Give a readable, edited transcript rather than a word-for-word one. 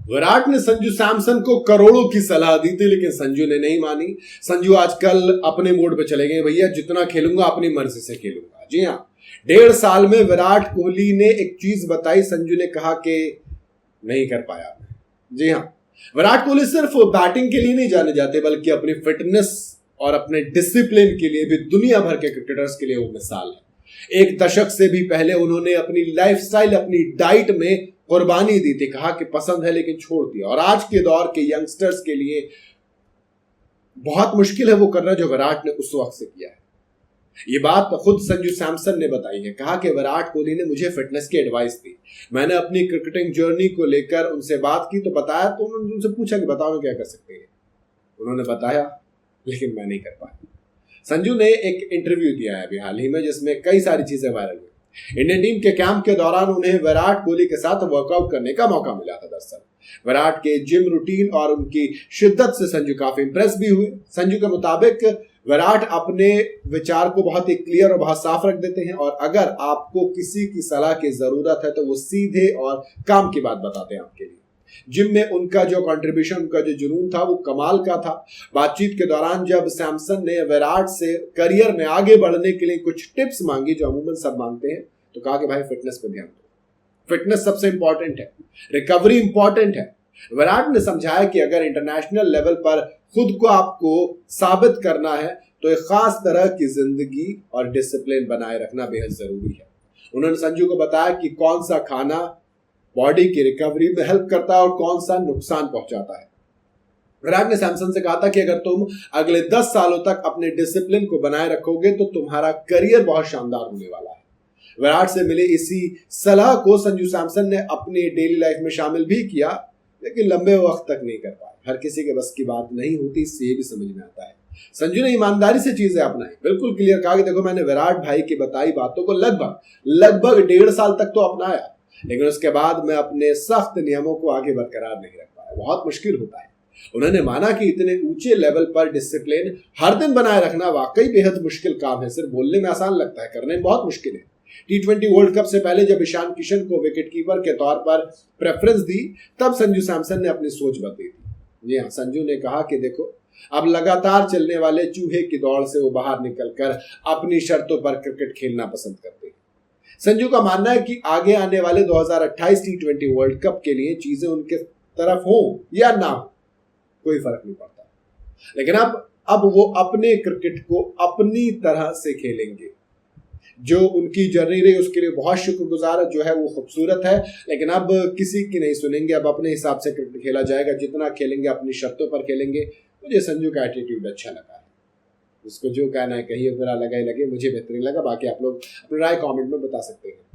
विराट ने संजू सैमसन को करोड़ों की सलाह दी थी, लेकिन संजू ने नहीं मानी। संजू आजकल अपने मूड पे चले गए, भैया जितना खेलूंगा अपनी मर्जी से खेलूंगा। जी हाँ, 1.5 साल में विराट कोहली ने एक चीज बताई, संजू ने कहा कि नहीं कर पाया। जी हाँ, विराट कोहली सिर्फ बैटिंग के लिए नहीं जाने जाते, बल्कि अपनी फिटनेस और अपने डिसिप्लिन के लिए भी दुनिया भर के क्रिकेटर्स के लिए वो मिसाल है। एक दशक से भी पहले उन्होंने अपनी लाइफस्टाइल, अपनी डाइट में कुर्बानी दी थी, कहा कि पसंद है लेकिन छोड़ दिया। और आज के दौर के यंगस्टर्स के लिए बहुत मुश्किल है वो करना जो विराट ने उस वक्त से किया है। ये बात खुद संजू सैमसन ने बताई है, कहा कि विराट कोहली ने मुझे फिटनेस की एडवाइस दी। मैंने अपनी क्रिकेटिंग जर्नी को लेकर उनसे बात की तो बताया, तो उन्होंने उनसे पूछा कि बताओ क्या कर सकते हैं। उन्होंने बताया, लेकिन मैं नहीं कर पाया। संजू ने एक इंटरव्यू दिया है अभी हाल ही में, जिसमें कई सारी चीजें वायरल हुई। इंडियन टीम के कैंप के दौरान उन्हें विराट कोहली के साथ वर्कआउट करने का मौका मिला था। दरअसल विराट के जिम रूटीन और उनकी शिद्दत से संजू काफी इंप्रेस भी हुए। संजू के मुताबिक विराट अपने विचार को बहुत ही क्लियर और बहुत साफ रख देते हैं, और अगर आपको किसी की सलाह की जरूरत है तो वो सीधे और काम की बात बताते हैं आपके लिए। जिम में उनका जो कंट्रीब्यूशन, उनका जो जुनून था वो कमाल का था। बातचीत के दौरान जब सैमसन ने विराट से करियर में आगे बढ़ने के लिए कुछ टिप्स मांगी, जो अमूमन सब मांगते हैं, तो कहा कि भाई फिटनेस पे ध्यान दो, फिटनेस सबसे इंपॉर्टेंट है, रिकवरी इंपॉर्टेंट है। विराट ने समझाया कि अगर इंटरनेशनल लेवल पर खुद को आपको साबित करना है तो एक खास तरह की जिंदगी और डिसिप्लिन बनाए रखना बेहद जरूरी है। उन्होंने संजू को बताया कि कौन सा खाना बॉडी की रिकवरी में हेल्प करता है और कौन सा नुकसान पहुंचाता है। विराट ने सैमसन से कहा था कि अगर तुम अगले 10 सालों तक अपने डिसिप्लिन को बनाए रखोगे तो तुम्हारा करियर बहुत शानदार होने वाला है। विराट से मिले इसी सलाह को संजू सैमसन ने अपनी डेली लाइफ में शामिल भी किया, लेकिन लंबे वक्त तक नहीं कर पाए। हर किसी के बस की बात नहीं होती, इससे ये भी समझ में आता है। संजू ने ईमानदारी से चीजें अपनाई, बिल्कुल क्लियर कहा कि देखो मैंने विराट भाई की बताई बातों को लगभग 1.5 साल तक तो अपनाया, लेकिन उसके बाद मैं अपने सख्त नियमों को आगे बरकरार नहीं रख पाया। बहुत मुश्किल होता है। उन्होंने माना कि इतने ऊंचे लेवल पर डिसिप्लिन हर दिन बनाए रखना वाकई बेहद मुश्किल काम है। सिर्फ बोलने में आसान लगता है, करने में बहुत मुश्किल है। T20 वर्ल्ड कप से पहले जब ईशान किशन को विकेटकीपर के तौर पर प्रेफरेंस दी, तब संजू सैमसन ने अपनी सोच बदली थी। जी हाँ, संजू ने कहा कि देखो अब लगातार चलने वाले चूहे की दौड़ से वो बाहर निकलकर अपनी शर्तों पर क्रिकेट खेलना पसंद करते हैं। संजू का मानना है कि आगे आने वाले 2028 T20 वर्ल्ड कप के लिए चीजें उनके तरफ हो या ना हो, कोई फर्क नहीं पड़ता, लेकिन अब वो अपने क्रिकेट को अपनी तरह से खेलेंगे। जो उनकी जर्नी रही उसके लिए बहुत शुक्रगुजार, जो है वो खूबसूरत है, लेकिन अब किसी की नहीं सुनेंगे। अब अपने हिसाब से क्रिकेट खेला जाएगा, जितना खेलेंगे अपनी शर्तों पर खेलेंगे। मुझे संजू का एटीट्यूड अच्छा लगा है। उसको जो कहना है कहिए, बुरा लगा ही लगे, मुझे बेहतरीन लगा। बाकी आप लोग अपनी राय कमेंट में बता सकते हैं।